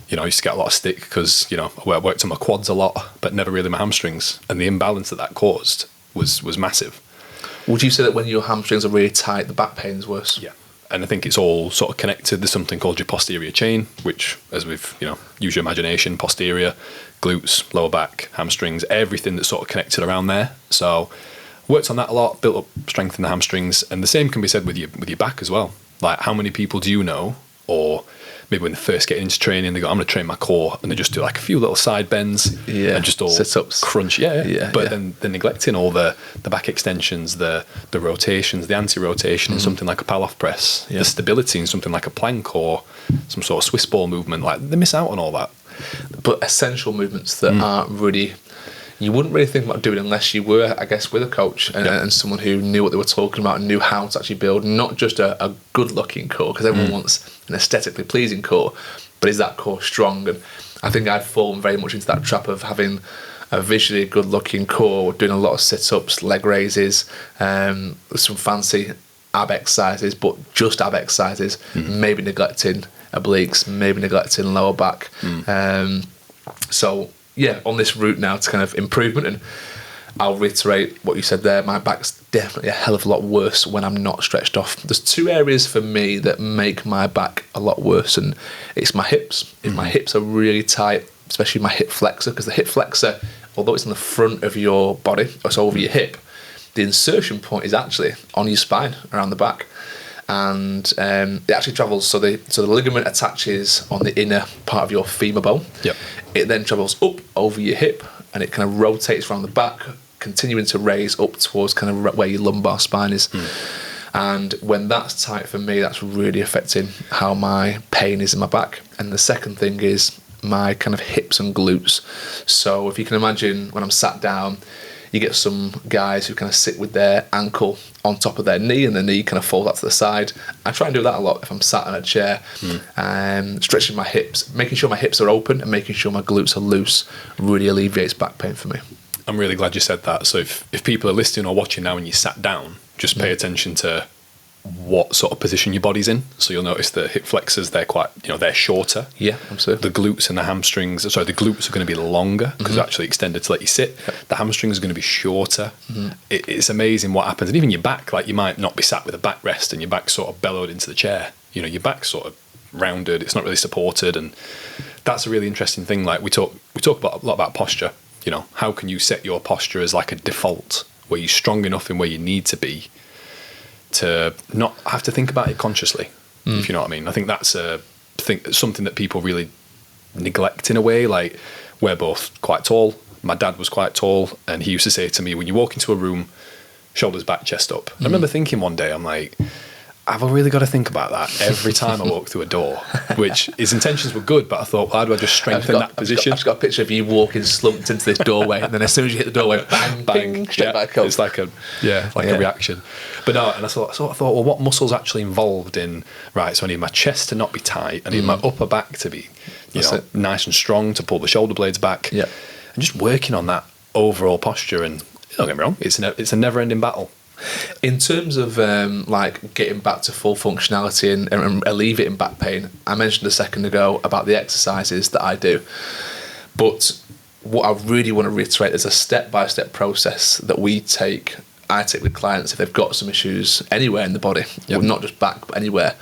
you know, I used to get a lot of stick because, you know, I worked on my quads a lot, but never really my hamstrings. And the imbalance that caused was massive. Would you say that when your hamstrings are really tight, the back pain's worse? Yeah. And I think it's all sort of connected. There's something called your posterior chain, which, as we've, you know, use your imagination, posterior, glutes, lower back, hamstrings, everything that's sort of connected around there. So worked on that a lot, built up strength in the hamstrings. And the same can be said with your back as well. Like, how many people do you know, or maybe when they first get into training, they go, I'm going to train my core, and they just do like a few little side bends and just all sit-ups, crunch. But then they're neglecting all the back extensions, the rotations, the anti-rotation in something like a pull-off press, the stability in something like a plank or some sort of Swiss ball movement. Like, they miss out on all that. But essential movements that aren't really, you wouldn't really think about doing unless you were, I guess, with a coach and someone who knew what they were talking about and knew how to actually build not just a good-looking core, because everyone wants an aesthetically pleasing core, but is that core strong? And I think I'd fallen very much into that trap of having a visually good-looking core, doing a lot of sit-ups, leg raises, some fancy ab exercises, but just ab exercises, maybe neglecting obliques, maybe neglecting lower back. So yeah, on this route now to kind of improvement, and I'll reiterate what you said there, my back's definitely a hell of a lot worse when I'm not stretched off. There's two areas for me that make my back a lot worse, and it's my hips. If my hips are really tight, especially my hip flexor, because the hip flexor, although it's on the front of your body, it's over your hip, the insertion point is actually on your spine, around the back. And it actually travels, so the ligament attaches on the inner part of your femur bone. It then travels up over your hip, and it kind of rotates around the back, continuing to raise up towards kind of where your lumbar spine is. And when that's tight for me, that's really affecting how my pain is in my back. And the second thing is my kind of hips and glutes. So if you can imagine, when I'm sat down, you get some guys who kind of sit with their ankle on top of their knee, and the knee kind of falls out to the side. I try and do that a lot if I'm sat in a chair, stretching my hips, making sure my hips are open and making sure my glutes are loose really alleviates back pain for me. I'm really glad you said that. So if people are listening or watching now and you sat down, just pay attention to what sort of position your body's in. So you'll notice the hip flexors, they're quite, they're shorter. Yeah, absolutely. The glutes and the hamstrings, sorry, the glutes are going to be longer because they're actually extended to let you sit. Yep. The hamstrings are going to be shorter. It's amazing what happens. And even your back, like you might not be sat with a backrest and your back sort of bellowed into the chair. Your back's sort of rounded, it's not really supported. And that's a really interesting thing. Like we talk about a lot about posture. How can you set your posture as like a default where you're strong enough in where you need to be to not have to think about it consciously, if you know what I mean. I think that's something that people really neglect in a way. Like, we're both quite tall. My dad was quite tall, and he used to say to me, when you walk into a room, shoulders back, chest up. I remember thinking one day, I'm like, have I really got to think about that every time I walk through a door? Which his intentions were good, but I thought, how do I just strengthen that position? I've just got a picture of you walking slumped into this doorway, and then as soon as you hit the doorway, bang, bang, straight back up. It's like a reaction. But no, and I thought, well, what muscles actually involved in, right, so I need my chest to not be tight, I need my upper back to be nice and strong to pull the shoulder blades back. Yeah. And just working on that overall posture, and don't get me wrong, it's a never-ending battle. In terms of getting back to full functionality and alleviating back pain, I mentioned a second ago about the exercises that I do. But what I really want to reiterate is a step-by-step process that I take with clients if they've got some issues anywhere in the body, not just back, but anywhere.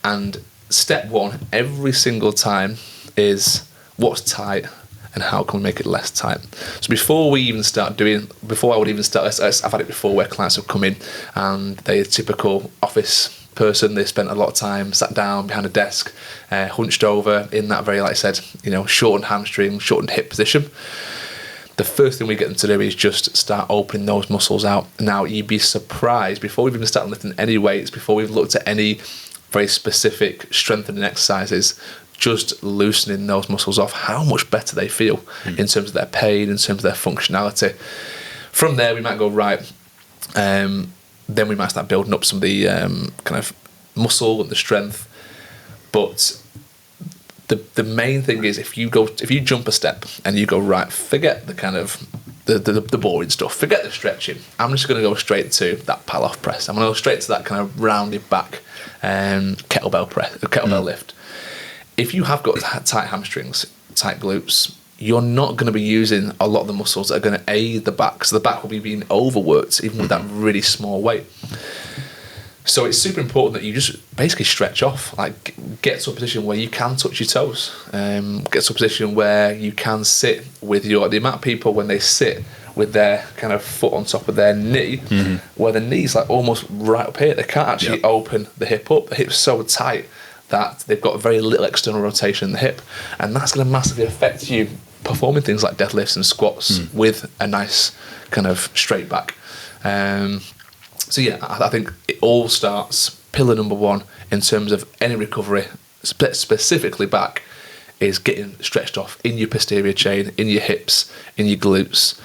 And step one, every single time, is what's tight and how can we make it less tight. So before I would even start, I've had it before where clients have come in and they're a typical office person. They spent a lot of time sat down behind a desk, hunched over in that very, like I said, shortened hamstring, shortened hip position. The first thing we get them to do is just start opening those muscles out. Now, you'd be surprised, before we've even started lifting any weights, before we've looked at any very specific strengthening exercises, just loosening those muscles off, how much better they feel in terms of their pain, in terms of their functionality. From there, we might go, right, then we might start building up some of the kind of muscle and the strength. But the main thing is, if you jump a step and you go, right, forget the kind of the boring stuff, forget the stretching, I'm just going to go straight to that pull-off press. I'm going to go straight to that kind of rounded back kettlebell lift. If you have got tight hamstrings, tight glutes, you're not going to be using a lot of the muscles that are going to aid the back. So the back will be being overworked, even with that really small weight. So it's super important that you just basically stretch off, like get to a position where you can touch your toes, get to a position where you can sit with the amount of people when they sit with their kind of foot on top of their knee, where the knee's like almost right up here. They can't actually open the hip up. The hip's so tight that they've got very little external rotation in the hip, and that's going to massively affect you performing things like deadlifts and squats with a nice kind of straight back. So yeah, I think it all starts, pillar number one in terms of any recovery, specifically back, is getting stretched off in your posterior chain, in your hips, in your glutes.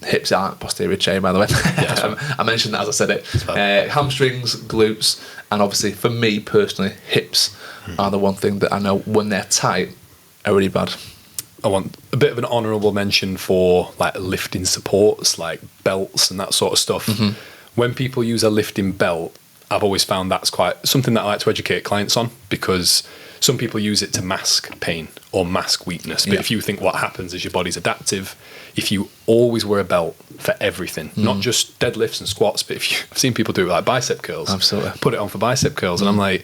Hips aren't posterior chain, by the way. I mentioned that as I said it. Hamstrings, glutes, and obviously for me personally, hips are the one thing that I know when they're tight are really bad. I want a bit of an honourable mention for like lifting supports, like belts and that sort of stuff. When people use a lifting belt, I've always found that's quite something that I like to educate clients on, because some people use it to mask pain or mask weakness. But if you think what happens is your body's adaptive, if you always wear a belt for everything, not just deadlifts and squats, but I've seen people do it like bicep curls. Absolutely. Put it on for bicep curls. And I'm like,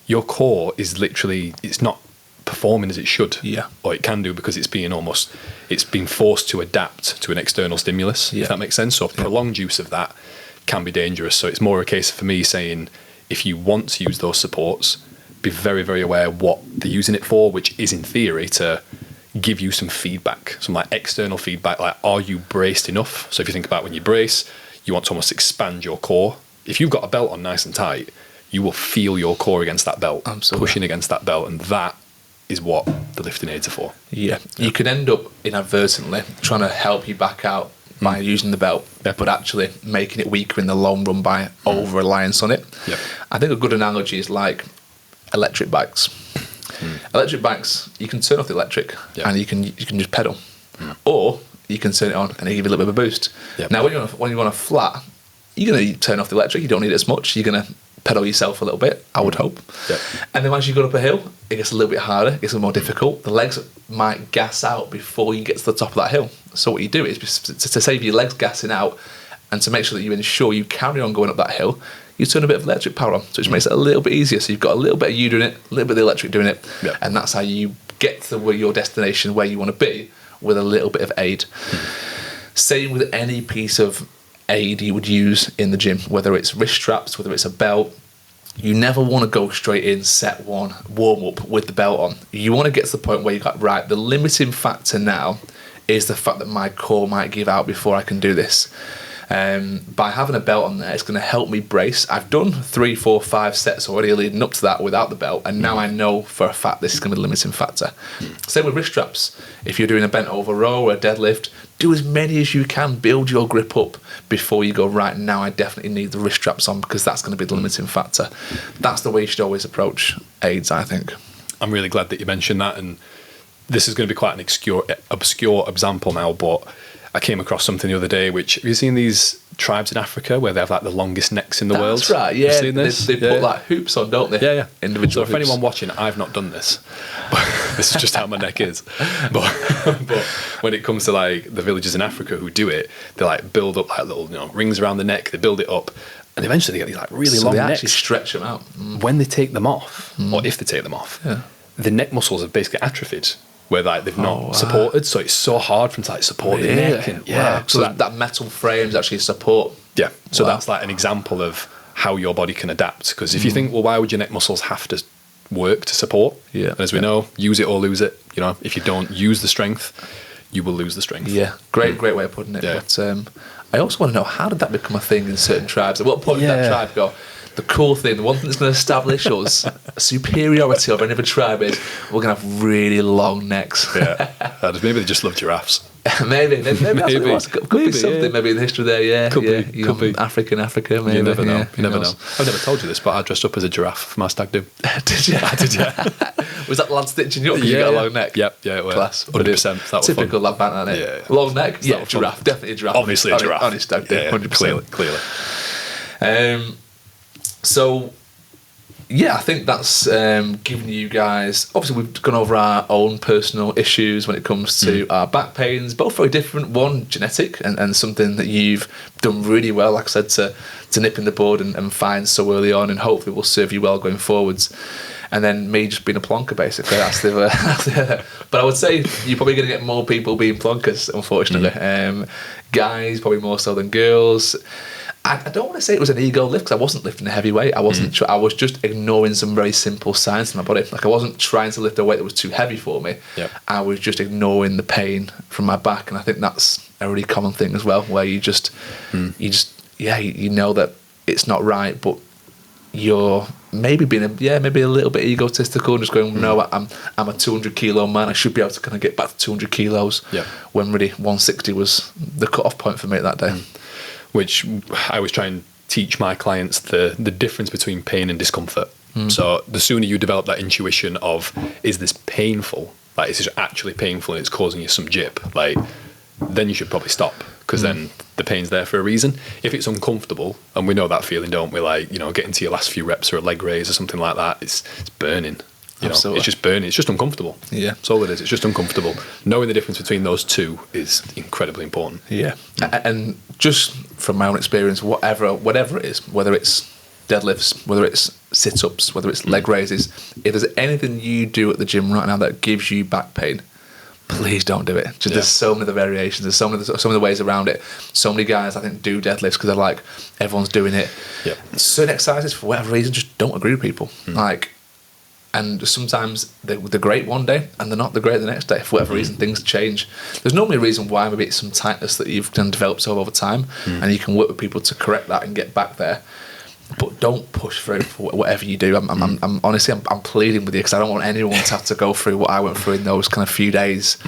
your core is literally, it's not performing as it should. Or it can do, because it's being forced to adapt to an external stimulus, if that makes sense. So prolonged use of that can be dangerous. So it's more a case for me saying, if you want to use those supports, be very, very aware what they're using it for, which is in theory to give you some feedback, some like external feedback, like are you braced enough? So if you think about when you brace, you want to almost expand your core. If you've got a belt on nice and tight, you will feel your core against that belt, pushing against that belt, and that is what the lifting aids are for. You could end up inadvertently trying to help you back out by using the belt, but actually making it weaker in the long run by over-reliance on it. I think a good analogy is like electric bikes. Electric bikes, you can turn off the electric and you can just pedal, or you can turn it on and it give you a little bit of a boost. Now, when you're on a flat, you're going to turn off the electric. You don't need it as much. You're going to pedal yourself a little bit, I would hope. And then once you go up a hill, it gets a little bit harder, it gets a little more difficult. The legs might gas out before you get to the top of that hill. So what you do is, to save your legs gassing out and to make sure that you ensure you carry on going up that hill, you turn a bit of electric power on, which makes it a little bit easier. So you've got a little bit of you doing it, a little bit of the electric doing it, and that's how you get to your destination where you want to be with a little bit of aid. Same with any piece of aid you would use in the gym, whether it's wrist straps, whether it's a belt. You never want to go straight in, set one, warm up with the belt on. You want to get to the point where you got, right, the limiting factor now is the fact that my core might give out before I can do this. By having a belt on there, it's going to help me brace. I've done 3, 4, 5 sets already leading up to that without the belt, and now I know for a fact this is going to be the limiting factor. Same with wrist straps. If you're doing a bent over row or a deadlift, do as many as you can, build your grip up before you go, right, now I definitely need the wrist straps on, because that's going to be the limiting factor. That's the way you should always approach aids, I think. I'm really glad that you mentioned that, and this is going to be quite an obscure example now, but I came across something the other day, which, have you seen these tribes in Africa where they have like the longest necks in the world? That's right, yeah. Have you seen this? They put like hoops on, don't they? Yeah. Individual so for hoops. anyone watching, I've not done this. This is just how my neck is. But when it comes to like the villages in Africa who do it, they like build up like little rings around the neck, they build it up, and eventually they get these like really long necks. They actually stretch them out. When they take them off, or if they take them off, the neck muscles have basically atrophied, where like they've not supported, so it's so hard for them to like support the neck. And, so that metal frames actually support. Yeah, so that's like an example of how your body can adapt. Because if you think, well, why would your neck muscles have to work to support? Yeah, and as we know, use it or lose it. You know, if you don't use the strength, you will lose the strength. Yeah, great way of putting it. Yeah. But I also want to know, how did that become a thing in certain tribes? At what point did that tribe go, the cool thing, the one thing that's going to establish us superiority over any other tribe is we're going to have really long necks? Maybe they just love giraffes. maybe that's what it was. Could be something. Maybe in the history there. Could be Africa. Maybe you never know. You never knows? know. I've never told you this, but I dressed up as a giraffe for my stag do. Did you? Was that the lad stitching you up because you got a long neck? Yep, yeah, it was. Class. 100%. That was typical fun. lad banter, isn't it? Yeah. Long neck? Yeah, giraffe. Fun. Definitely a giraffe. Obviously a giraffe. On his stag do, 100%. Clearly. So, yeah, I think that's giving you guys, obviously we've gone over our own personal issues when it comes to our back pains, both very different. One, genetic, and something that you've done really well, like I said, to nip in the bud and find so early on, and hopefully will serve you well going forwards. And then me just being a plonker, basically. That's the but I would say you're probably going to get more people being plonkers, unfortunately. Guys, probably more so than girls. I don't want to say it was an ego lift, because I wasn't lifting a heavy weight. I wasn't. I was just ignoring some very simple signs in my body. Like, I wasn't trying to lift a weight that was too heavy for me. Yep. I was just ignoring the pain from my back, and I think that's a really common thing as well, where you know that it's not right, but you're maybe being maybe a little bit egotistical and just going, no, I'm a 200 kilo man. I should be able to kind of get back to 200 kilos. Yeah. When really 160 was the cut-off point for me that day. Which I always try and teach my clients the difference between pain and discomfort. So the sooner you develop that intuition of, is this painful? Like, is this actually painful and it's causing you some jip? Like, then you should probably stop, because then the pain's there for a reason. If it's uncomfortable, and we know that feeling, don't we? Like, getting to your last few reps or a leg raise or something like that, it's burning. It's just burning. It's just uncomfortable. Yeah, that's all it is. It's just uncomfortable. Knowing the difference between those two is incredibly important. Yeah, and just from my own experience, whatever it is, whether it's deadlifts, whether it's sit-ups, whether it's leg raises, if there's anything you do at the gym right now that gives you back pain, please don't do it. There's so many other variations. There's so many ways around it. So many guys, I think, do deadlifts because they're like, everyone's doing it. Yep. Certain exercises, for whatever reason, just don't agree with people. And sometimes they're great one day and they're not the great the next day. For whatever reason, things change. There's normally a reason why. Maybe it's some tightness that you've developed over time, and you can work with people to correct that and get back there. But don't push through for whatever you do. I'm honestly pleading with you, because I don't want anyone to have to go through what I went through in those kind of few days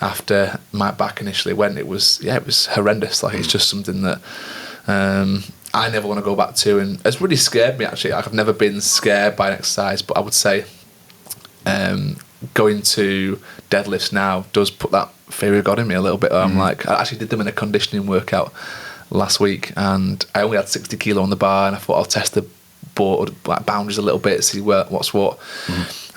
after my back initially went. It was horrendous. Like, it's just something that I never want to go back to, and it's really scared me, actually. I've never been scared by an exercise, but I would say going to deadlifts now does put that fear of God in me a little bit. I'm like, I actually did them in a conditioning workout last week, and I only had 60 kilo on the bar, and I thought I'll test the like boundaries a little bit, see what's what.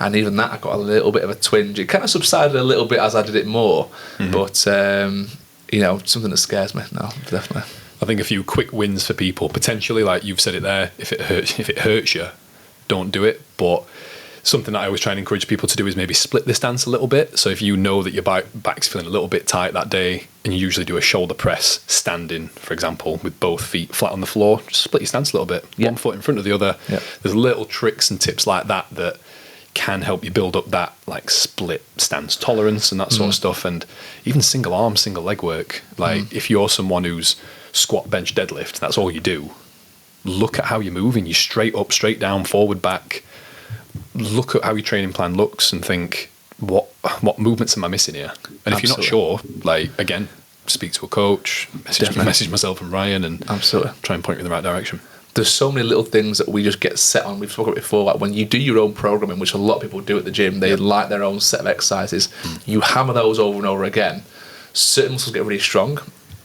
And even that, I got a little bit of a twinge. It kind of subsided a little bit as I did it more, but something that scares me now, definitely. I think a few quick wins for people potentially, like you've said it there. If it hurts you, don't do it. But something that I always try and encourage people to do is maybe split the stance a little bit. So if you know that your back's feeling a little bit tight that day, and you usually do a shoulder press standing, for example, with both feet flat on the floor, just split your stance a little bit. One foot in front of the other. There's little tricks and tips like that can help you build up that like split stance tolerance and that sort of stuff. And even single arm, single leg work. Like if you're someone who's squat, bench, deadlift, that's all you do, look at how you're moving. You straight up, straight down, forward, back. Look at how your training plan looks and think, what movements am I missing here? And if you're not sure, like, again, speak to a coach, message myself and Ryan, and try and point you in the right direction. There's so many little things that we just get set on. We've spoken about it before, like when you do your own programming, which a lot of people do at the gym, they like their own set of exercises. You hammer those over and over again. Certain muscles get really strong.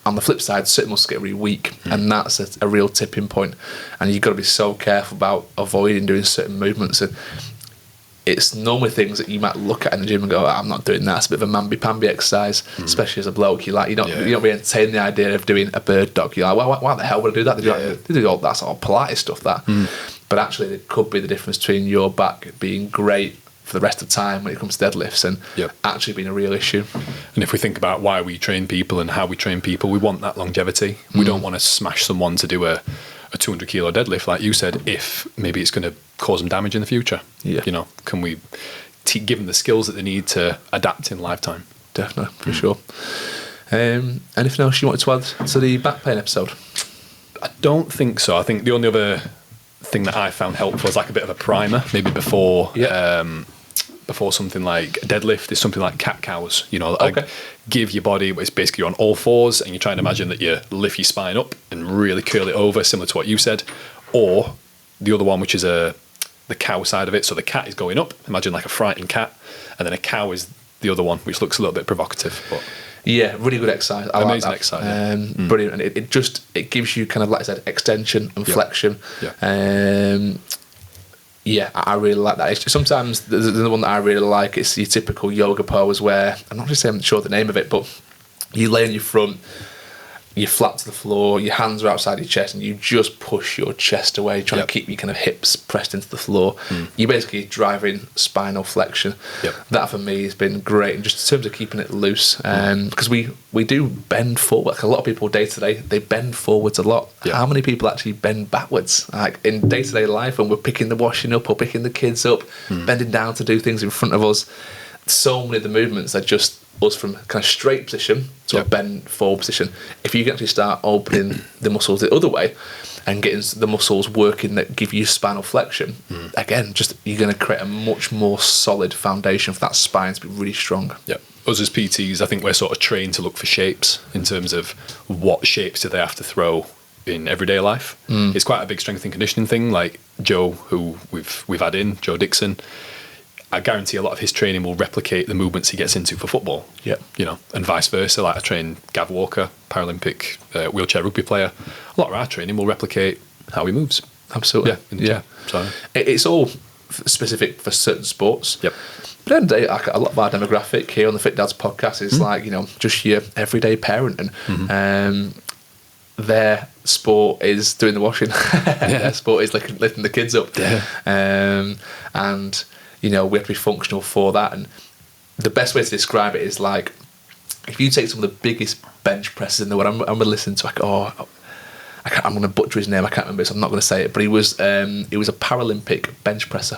On the flip side, certain muscles get really weak, and that's a real tipping point. And you've got to be so careful about avoiding doing certain movements. And it's normally things that you might look at in the gym and go, I'm not doing that. It's a bit of a mamby-pamby exercise, especially as a bloke. You don't really entertain the idea of doing a bird dog. You're like, well, why the hell would I do that? They do all that sort of Pilates stuff. But actually, it could be the difference between your back being great for the rest of the time when it comes to deadlifts and actually being a real issue. And if we think about why we train people and how we train people, we want that longevity. We don't want to smash someone to do a 200 kilo deadlift, like you said, if maybe it's going to cause them damage in the future. Can we give them the skills that they need to adapt in lifetime? Definitely, for sure. Anything else you wanted to add to the back pain episode? I don't think so. I think the only other thing that I found helpful is like a bit of a primer, maybe before something like a deadlift, is something like cat cows. Give your body, it's basically you're on all fours and you try and imagine that you lift your spine up and really curl it over, similar to what you said. Or the other one, which is the cow side of it. So the cat is going up, imagine like a frightened cat, and then a cow is the other one, which looks a little bit provocative. But yeah, really good exercise. Amazing exercise. Brilliant. And it gives you kind of, like I said, extension and flexion. I really like that. Sometimes the one that I really like is your typical yoga pose where, I'm not just saying I'm sure the name of it, but you lay on your front, you're flat to the floor, your hands are outside your chest, and you just push your chest away, trying to keep your kind of hips pressed into the floor. You're basically driving spinal flexion. That for me has been great, and just in terms of keeping it loose, because we do bend forward. Like a lot of people day to day, they bend forwards a lot. How many people actually bend backwards? Like in day to day life, when we're picking the washing up or picking the kids up, bending down to do things in front of us, so many of the movements are just us from kind of straight position to a bend forward position. If you can actually start opening the muscles the other way and getting the muscles working that give you spinal flexion, again, just you're going to create a much more solid foundation for that spine to be really strong. Us as PTs, I think we're sort of trained to look for shapes in terms of what shapes do they have to throw in everyday life. It's quite a big strength and conditioning thing. Like Joe, who we've had in, Joe Dixon, I guarantee a lot of his training will replicate the movements he gets into for football. And vice versa. Like I train Gav Walker, Paralympic wheelchair rugby player. A lot of our training will replicate how he moves. Absolutely. So it's all specific for certain sports. But at the end of the day, like a lot of our demographic here on the Fit Dads podcast is like, just your everyday parent, and their sport is doing the washing. Their sport is lifting the kids up. And we have to be functional for that. And the best way to describe it is like, if you take some of the biggest bench presses in the world, I'm going to listen to I'm going to butcher his name, I can't remember, so I'm not going to say it, but he was a Paralympic bench presser.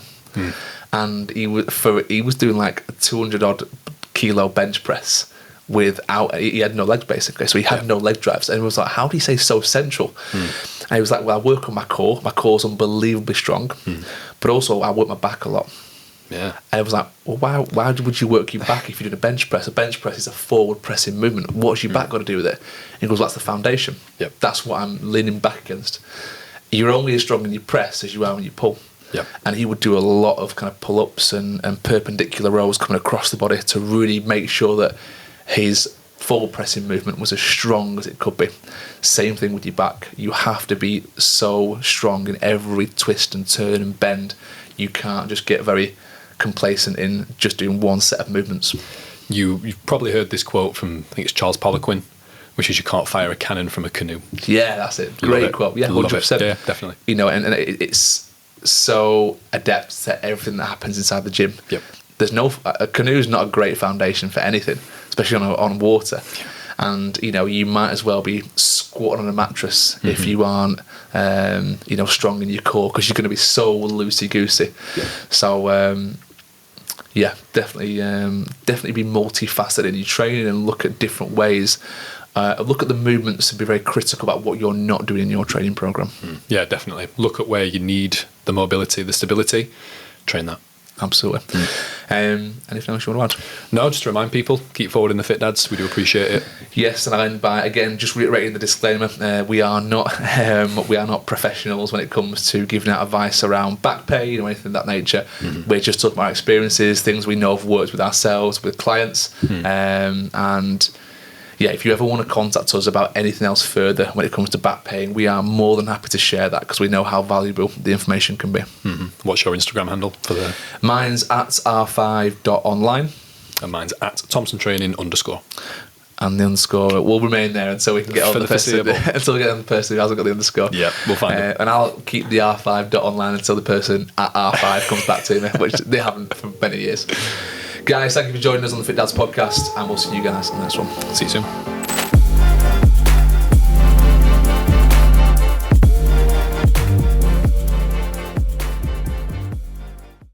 And he was doing like a 200 odd kilo bench press he had no legs basically, so he had no leg drives, and it was like, how do you say so central? And he was like, well, I work on my core's unbelievably strong, but also I work my back a lot. And I was like, well, why would you work your back if you're doing a bench press? A bench press is a forward pressing movement. What's your back got to do with it? And he goes, that's the foundation. That's what I'm leaning back against. You're only as strong in your press as you are when you pull. And he would do a lot of kind of pull-ups and perpendicular rows coming across the body to really make sure that his forward pressing movement was as strong as it could be. Same thing with your back. You have to be so strong in every twist and turn and bend. You can't just get very complacent in just doing one set of movements. You've probably heard this quote from, I think it's Charles Poliquin, which is, you can't fire a cannon from a canoe. Yeah, that's it. Great quote. Yeah, 100%. Yeah, definitely. You know, and it's so adept to everything that happens inside the gym. Yep. There's a canoe's not a great foundation for anything, especially on water. Yeah. And, you know, you might as well be squatting on a mattress if you aren't, you know, strong in your core, because you're going to be so loosey-goosey. Yeah. So, yeah, definitely be multifaceted in your training and look at different ways. Look at the movements and be very critical about what you're not doing in your training program. Yeah, definitely. Look at where you need the mobility, the stability. Train that. Absolutely. Anything else you want to add? No, just to remind people, keep forward in the Fit Dads. We do appreciate it. Yes, and I'll end by, again, just reiterating the disclaimer. We are not professionals when it comes to giving out advice around back pain or anything of that nature. We're just talking about our experiences, things we know have worked with ourselves, with clients, and yeah, if you ever want to contact us about anything else further when it comes to back pain, we are more than happy to share that, because we know how valuable the information can be. What's your Instagram handle for the? Mine's at r5.online. And mine's at ThompsonTraining_. And the underscore will remain there until we can get on the person. Until we get on the person who hasn't got the underscore. Yeah, we'll find it. And I'll keep the r5.online until the person at r5 comes back to me, which they haven't for many years. Guys, thank you for joining us on the Fit Dads podcast, and we'll see you guys on the next one. See you soon.